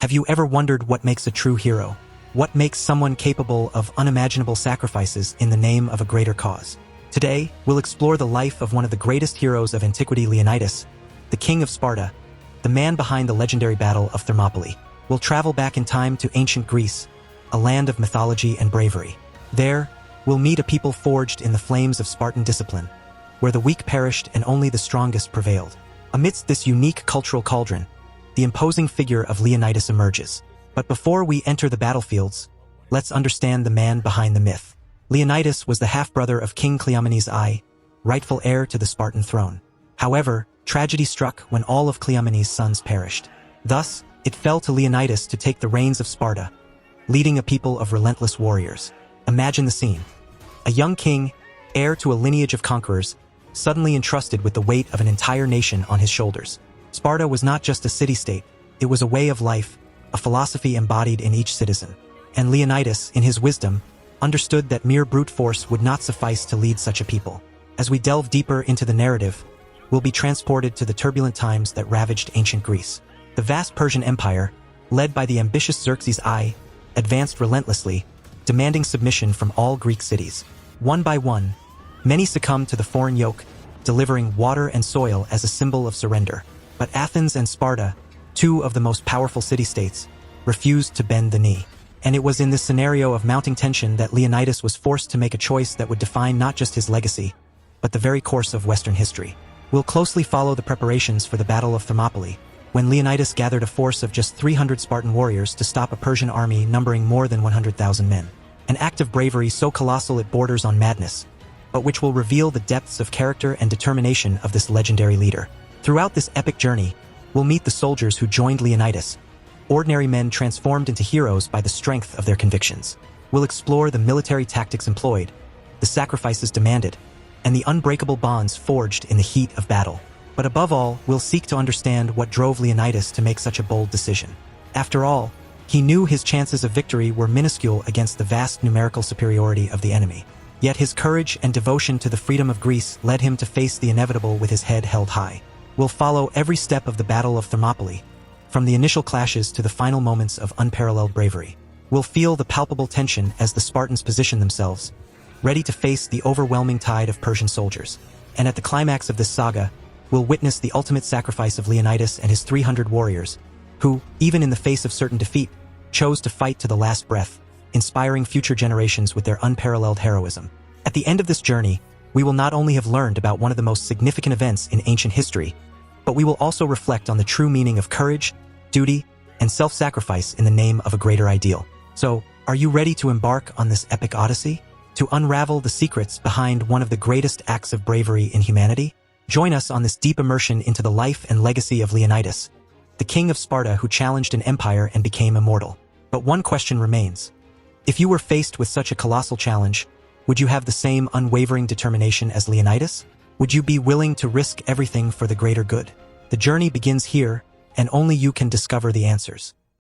Have you ever wondered what makes a true hero? What makes someone capable of unimaginable sacrifices in the name of a greater cause? Today, we'll explore the life of one of the greatest heroes of antiquity, Leonidas, the king of Sparta, the man behind the legendary Battle of Thermopylae. We'll travel back in time to ancient Greece, a land of mythology and bravery. There, we'll meet a people forged in the flames of Spartan discipline, where the weak perished and only the strongest prevailed. Amidst this unique cultural cauldron, the imposing figure of Leonidas emerges. But before we enter the battlefields, let's understand the man behind the myth. Leonidas was the half-brother of King Cleomenes I, rightful heir to the Spartan throne. However, tragedy struck when all of Cleomenes' sons perished. Thus, it fell to Leonidas to take the reins of Sparta, leading a people of relentless warriors. Imagine the scene. A young king, heir to a lineage of conquerors, suddenly entrusted with the weight of an entire nation on his shoulders. Sparta was not just a city-state, it was a way of life, a philosophy embodied in each citizen. And Leonidas, in his wisdom, understood that mere brute force would not suffice to lead such a people. As we delve deeper into the narrative, we'll be transported to the turbulent times that ravaged ancient Greece. The vast Persian Empire, led by the ambitious Xerxes I, advanced relentlessly, demanding submission from all Greek cities. One by one, many succumbed to the foreign yoke, delivering water and soil as a symbol of surrender. But Athens and Sparta, two of the most powerful city-states, refused to bend the knee. And it was in this scenario of mounting tension that Leonidas was forced to make a choice that would define not just his legacy, but the very course of Western history. We'll closely follow the preparations for the Battle of Thermopylae, when Leonidas gathered a force of just 300 Spartan warriors to stop a Persian army numbering more than 100,000 men. An act of bravery so colossal it borders on madness, but which will reveal the depths of character and determination of this legendary leader. Throughout this epic journey, we'll meet the soldiers who joined Leonidas, ordinary men transformed into heroes by the strength of their convictions. We'll explore the military tactics employed, the sacrifices demanded, and the unbreakable bonds forged in the heat of battle. But above all, we'll seek to understand what drove Leonidas to make such a bold decision. After all, he knew his chances of victory were minuscule against the vast numerical superiority of the enemy. Yet his courage and devotion to the freedom of Greece led him to face the inevitable with his head held high. We'll follow every step of the Battle of Thermopylae, from the initial clashes to the final moments of unparalleled bravery. We'll feel the palpable tension as the Spartans position themselves, ready to face the overwhelming tide of Persian soldiers. And at the climax of this saga, we'll witness the ultimate sacrifice of Leonidas and his 300 warriors, who, even in the face of certain defeat, chose to fight to the last breath, inspiring future generations with their unparalleled heroism. At the end of this journey, we will not only have learned about one of the most significant events in ancient history, but we will also reflect on the true meaning of courage, duty, and self-sacrifice in the name of a greater ideal. So, are you ready to embark on this epic odyssey? To unravel the secrets behind one of the greatest acts of bravery in humanity? Join us on this deep immersion into the life and legacy of Leonidas, the king of Sparta who challenged an empire and became immortal. But one question remains. If you were faced with such a colossal challenge, would you have the same unwavering determination as Leonidas? Would you be willing to risk everything for the greater good? The journey begins here, and only you can discover the answers.